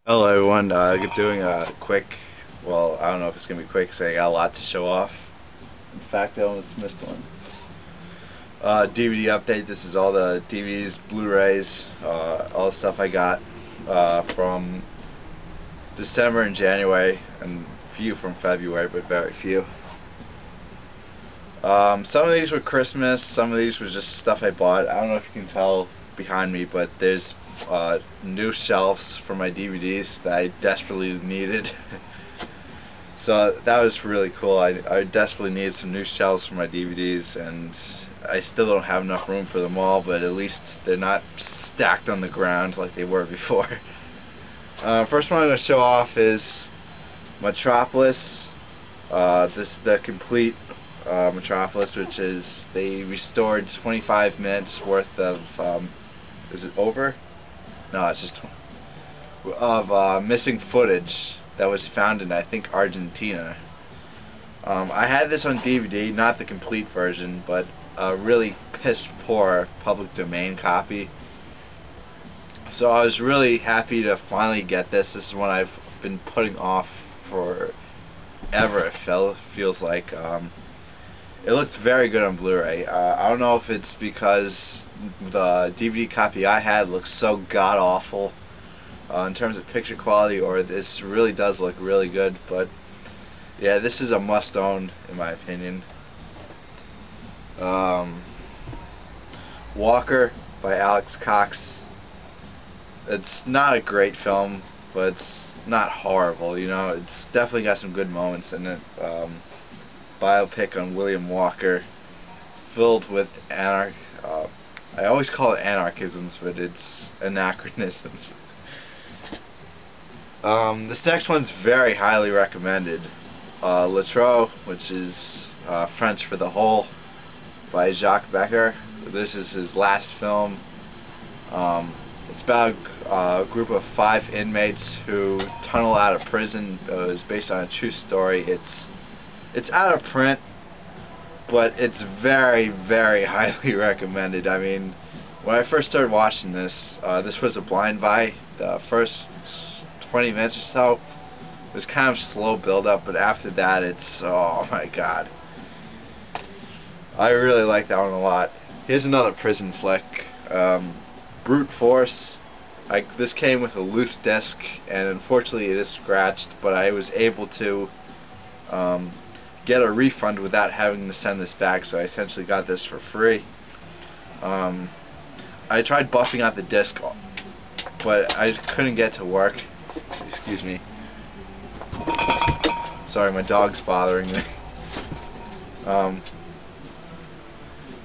Hello everyone, doing a quick, well, I don't know if it's going to be quick because I got a lot to show off. In fact, I almost missed one. DVD update. This is all the DVDs, blu-rays, all the stuff I got from December and January, and few from February, but very few. Some of these were Christmas, some of these were just stuff I bought. I don't know if you can tell behind me, but there's new shelves for my DVDs that I desperately needed. So that was really cool. I desperately needed some new shelves for my DVDs, and I still don't have enough room for them all, but at least they're not stacked on the ground like they were before. First one I'm going to show off is Metropolis. This is the complete Metropolis, which is, they restored 25 minutes worth of, is it over? No, it's just of missing footage that was found in, I think, Argentina. I had this on DVD, not the complete version, but a really piss poor public domain copy. So I was really happy to finally get this. This is one I've been putting off forever, it feels like. It looks very good on Blu-ray. I don't know if it's because the DVD copy I had looks so god-awful in terms of picture quality, or this really does look really good, but yeah, this is a must-own in my opinion. Walker by Alex Cox. It's not a great film, but it's not horrible, you know. It's definitely got some good moments in it. Biopic on William Walker, filled with I always call it anarchisms, but it's anachronisms. This next one's very highly recommended. L'Autre, which is French for the Hole, by Jacques Becker. This is his last film. It's about a group of 5 inmates who tunnel out of prison. It's based on a true story. It's out of print, but it's very, very highly recommended. I mean, when I first started watching this, this was a blind buy. The first 20 minutes or so, it was kind of slow build-up, but after that, it's, oh my god. I really like that one a lot. Here's another prison flick. Brute Force. This came with a loose disc, and unfortunately it is scratched, but I was able to get a refund without having to send this back, so I essentially got this for free. I tried buffing out the disc, but I couldn't get to work. Excuse me. Sorry, my dog's bothering me.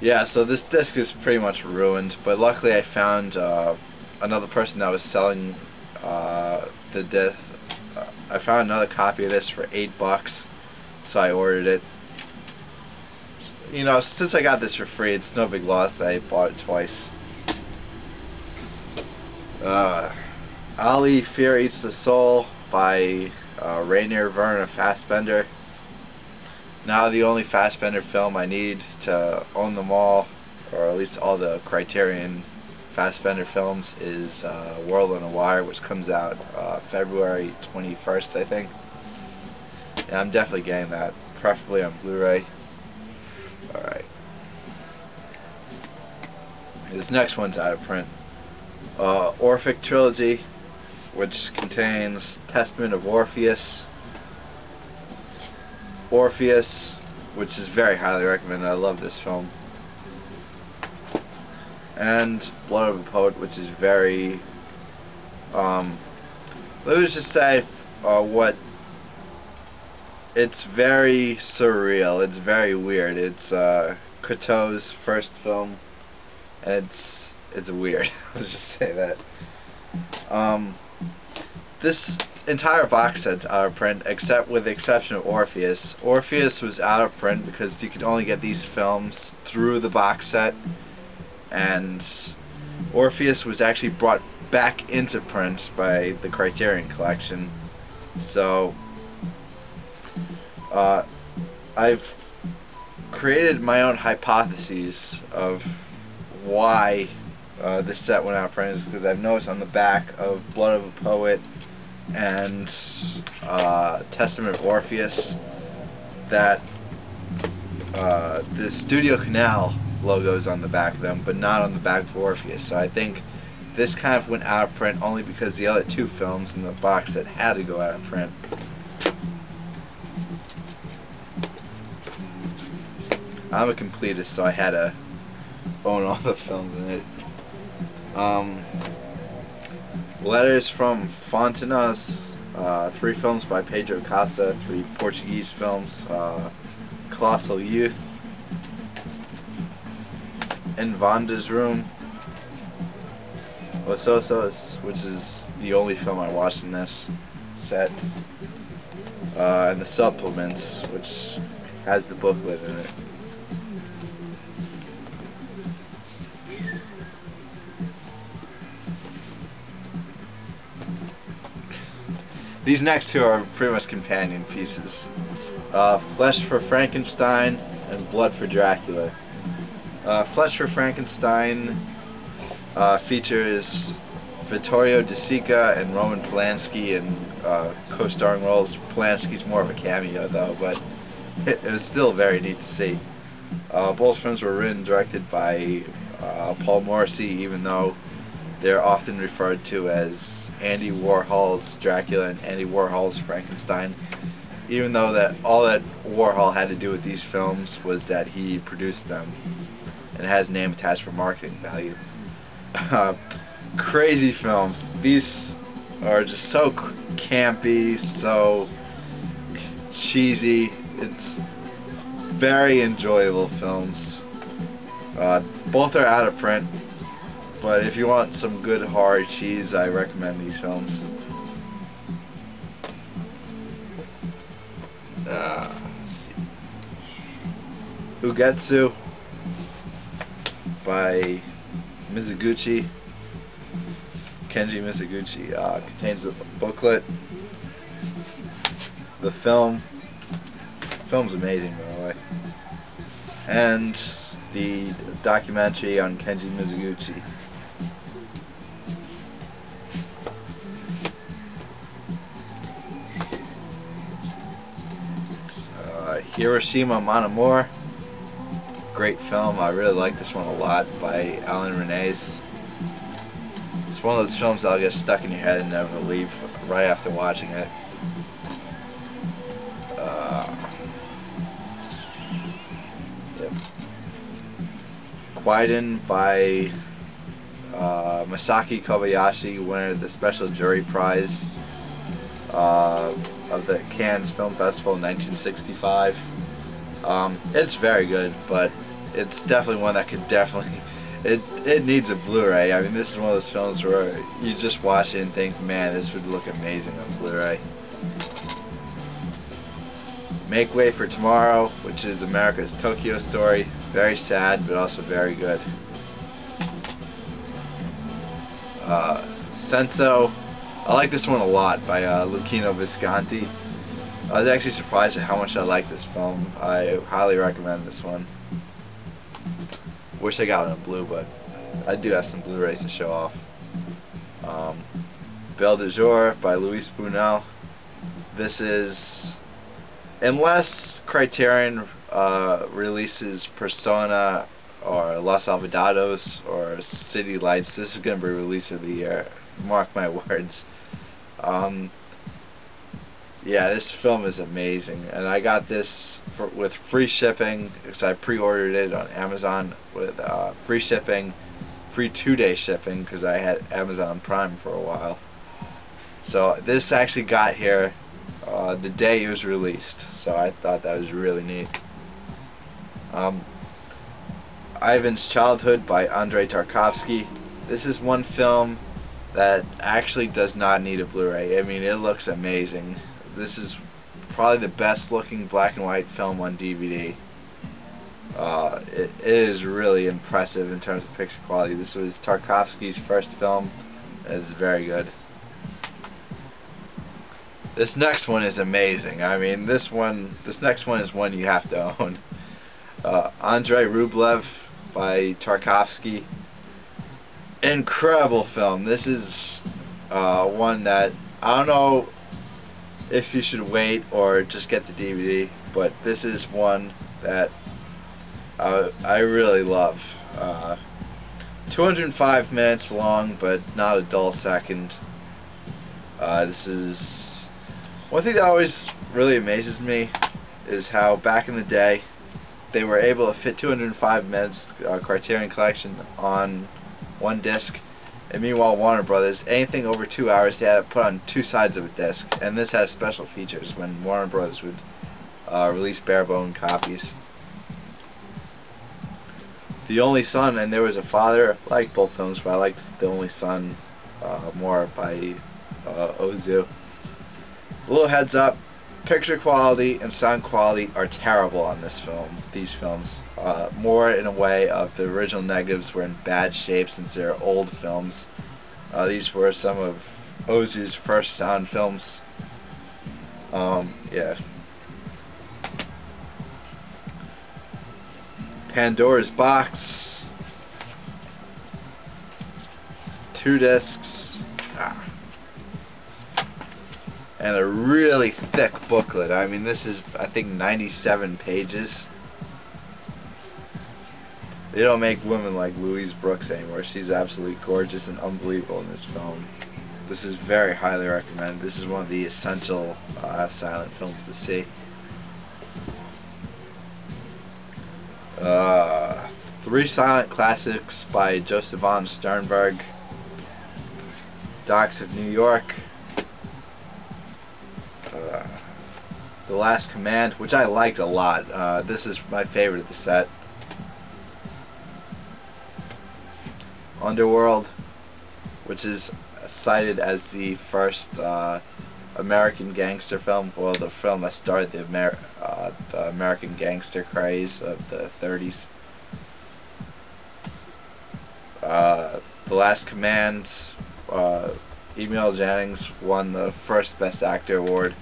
Yeah, so this disc is pretty much ruined, but luckily I found another person that was selling the disc. I found another copy of this for $8. So I ordered it. You know, since I got this for free, it's no big loss that I bought it twice. Ali, Fear Eats the Soul by Rainier Werner Fassbender. Now the only Fassbender film I need to own them all, or at least all the Criterion Fassbender films, is World on a Wire, which comes out February 21st, I think. Yeah, I'm definitely getting that, preferably on Blu-ray. Alright. This next one's out of print. Orphic Trilogy, which contains Testament of Orpheus, which is very highly recommended. I love this film. And Blood of a Poet, which is very, let me just say it's very surreal. It's very weird. It's Cocteau's first film, and it's weird. Let's just say that. This entire box set's out of print, except with the exception of Orpheus. Orpheus was out of print because you could only get these films through the box set, and Orpheus was actually brought back into print by the Criterion collection. So I've created my own hypotheses of why this set went out of print, because I've noticed on the back of Blood of a Poet and Testament of Orpheus, that the Studio Canal logo is on the back of them, but not on the back of Orpheus. So I think this kind of went out of print only because the other two films in the box that had to go out of print. I'm a completist, so I had to own all the films in it. Letters from Fontenas, 3 films by Pedro Casa, 3 Portuguese films, Colossal Youth, In Vanda's Room, Os Osos, which is the only film I watched in this set, and the supplements, which has the booklet in it. These next two are pretty much companion pieces. Flesh for Frankenstein and Blood for Dracula. Flesh for Frankenstein features Vittorio De Sica and Roman Polanski in co-starring roles. Polanski's more of a cameo though, but it was still very neat to see. Both films were written and directed by Paul Morrissey, even though they're often referred to as Andy Warhol's Dracula and Andy Warhol's Frankenstein, even though that all that Warhol had to do with these films was that he produced them and has name attached for marketing value. Crazy films. These are just so campy, so cheesy. It's very enjoyable films. Both are out of print, but if you want some good horror cheese, I recommend these films. Let's see. Ugetsu by Mizuguchi, Kenji Mizuguchi, contains a booklet. The film's amazing, by the way, and the documentary on Kenji Mizuguchi. Hiroshima Mon Amour, great film. I really like this one a lot, by Alan Renes. It's one of those films that'll get stuck in your head and never leave right after watching it. Yep. Kwaidan by Masaki Kobayashi, winner of the Special Jury Prize of the Cannes Film Festival in 1965. It's very good, but it's definitely one that could it needs a Blu-ray. I mean, this is one of those films where you just watch it and think, man, this would look amazing on Blu-ray. Make Way for Tomorrow, which is America's Tokyo Story. Very sad, but also very good. Senso, I like this one a lot, by Luchino Visconti. I was actually surprised at how much I like this film. I highly recommend this one. Wish I got it in blue, but I do have some Blu-rays to show off. Belle de Jour by Luis Buñuel. This is, unless Criterion releases Persona or Los Olvidados or City Lights, this is going to be release of the year. Mark my words. Yeah, this film is amazing, and I got this with free shipping, because I pre-ordered it on Amazon with free shipping, free 2-day shipping, because I had Amazon Prime for a while. So this actually got here the day it was released, so I thought that was really neat. Ivan's Childhood by Andrei Tarkovsky. This is one film that actually does not need a Blu-ray. I mean, it looks amazing. This is probably the best looking black and white film on DVD. It is really impressive in terms of picture quality. This was Tarkovsky's first film, and it's very good. This next one is amazing. I mean, this next one is one you have to own. Andrei Rublev by Tarkovsky. Incredible film. This is one that I don't know if you should wait or just get the DVD, but this is one that I really love. 205 minutes long, but not a dull second. This is one thing that always really amazes me, is how back in the day they were able to fit 205 minutes Criterion collection on one disc, and meanwhile Warner Brothers, anything over 2 hours they had to put on two sides of a disc, and this has special features when Warner Brothers would release bare-bone copies. The Only Son and There Was a Father, I like both films, but I liked The Only Son more, by Ozu. A little heads up, picture quality and sound quality are terrible on these films. More in a way of the original negatives were in bad shape since they're old films. These were some of Ozu's first sound films. Yeah. Pandora's Box. 2 discs. And a really thick booklet. I mean, this is, I think, 97 pages. They don't make women like Louise Brooks anymore. She's absolutely gorgeous and unbelievable in this film. This is very highly recommended. This is one of the essential silent films to see. 3 silent classics by Joseph von Sternberg. Docks of New York. The Last Command, which I liked a lot. This is my favorite of the set. Underworld, which is cited as the first American gangster film, well, the film that started the American gangster craze of the 30s. The Last Command, Emil Jannings won the first Best Actor award,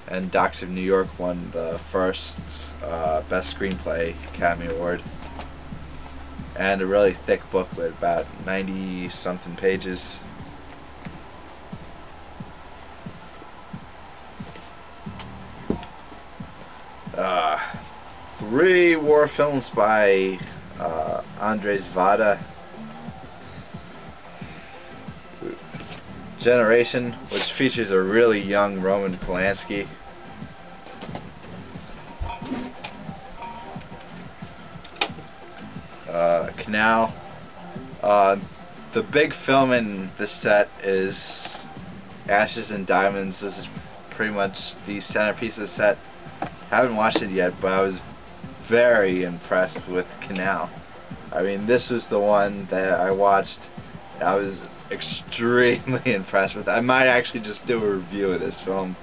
and Docks of New York won the first Best Screenplay Academy Award. And a really thick booklet, about 90-something pages. Three war films by Andrzej Wada. Generation, which features a really young Roman Polanski. Canal. The big film in this set is Ashes and Diamonds. This is pretty much the centerpiece of the set. Haven't watched it yet, but I was very impressed with Canal. I mean, this was the one that I watched. I was extremely impressed with. I might actually just do a review of this film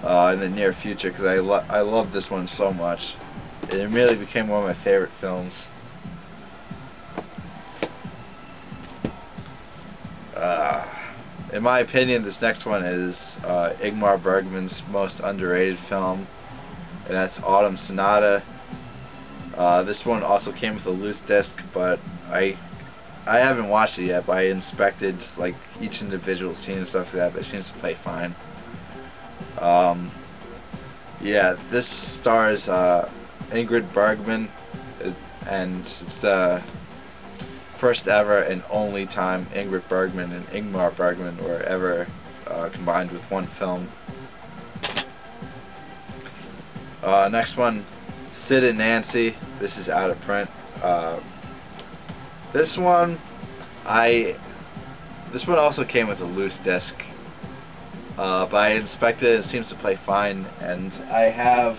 in the near future, because I love this one so much. It immediately became one of my favorite films. In my opinion, this next one is Ingmar Bergman's most underrated film, and that's Autumn Sonata. This one also came with a loose disc, but I haven't watched it yet, but I inspected like each individual scene and stuff like that, but it seems to play fine. Yeah, this stars Ingrid Bergman, and it's the first ever and only time Ingrid Bergman and Ingmar Bergman were ever combined with one film. Next one, Sid and Nancy. This is out of print. This one also came with a loose disc, but I inspected it. It seems to play fine, and I have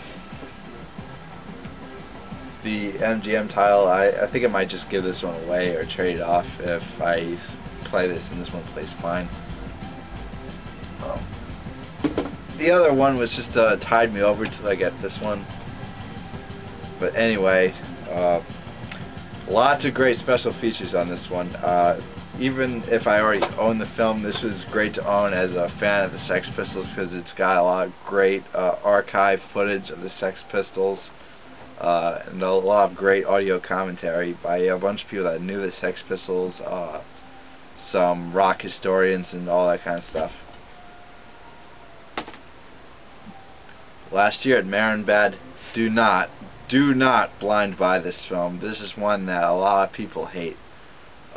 the MGM title. I think I might just give this one away or trade it off if I play this and this one plays fine. The other one was just tied me over till I get this one. But anyway, lots of great special features on this one. Even if I already own the film, this was great to own as a fan of the Sex Pistols, because it's got a lot of great archive footage of the Sex Pistols. And a lot of great audio commentary by a bunch of people that knew the Sex Pistols, some rock historians and all that kind of stuff. Last Year at Marienbad. Do not blind buy this film. This is one that a lot of people hate.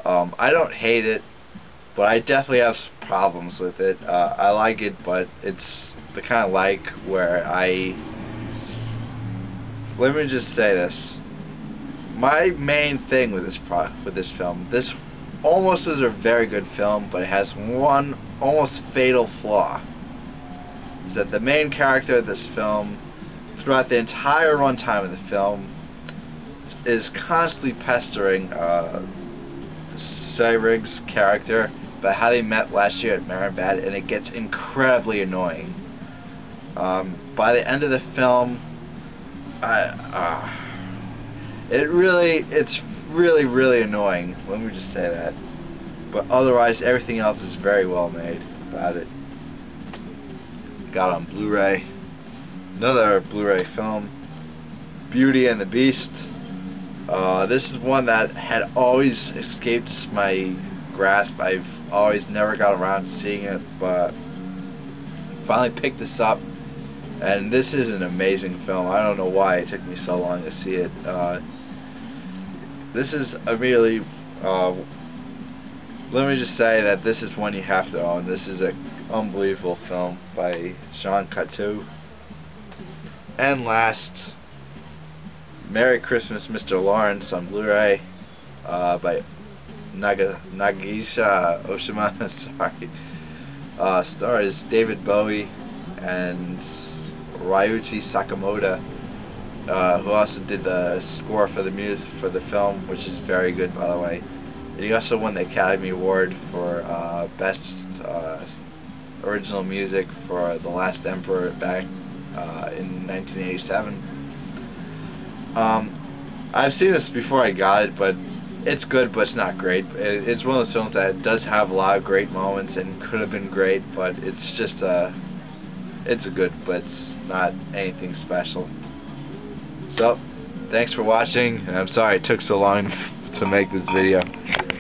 I don't hate it, but I definitely have problems with it. I like it, but it's the kind of like where let me just say this. My main thing with this film, this almost is a very good film, but it has one almost fatal flaw. Is that the main character of this film, throughout the entire runtime of the film, is constantly pestering Cyrig's character about how they met last year at Marienbad, and it gets incredibly annoying. By the end of the film, it's really annoying. Let me just say that. But otherwise, everything else is very well made about it. Got it on Blu-ray. Another Blu-ray film, Beauty and the Beast. This is one that had always escaped my grasp. I've always never got around to seeing it, but finally picked this up, and this is an amazing film. I don't know why it took me so long to see it. This is a really, let me just say that this is one you have to own. This is an unbelievable film by Jean Cocteau. And last, Merry Christmas, Mr. Lawrence on Blu-ray by Nagisha Oshima. Sorry. Stars David Bowie and Ryuichi Sakamoto, who also did the score for the music for the film, which is very good, by the way. And he also won the Academy Award for Best Original Music for The Last Emperor back in 1987. I've seen this before I got it, but it's good, but it's not great. It's one of those films that does have a lot of great moments and could have been great, but it's just it's good, but it's not anything special. So, thanks for watching, and I'm sorry it took so long to make this video.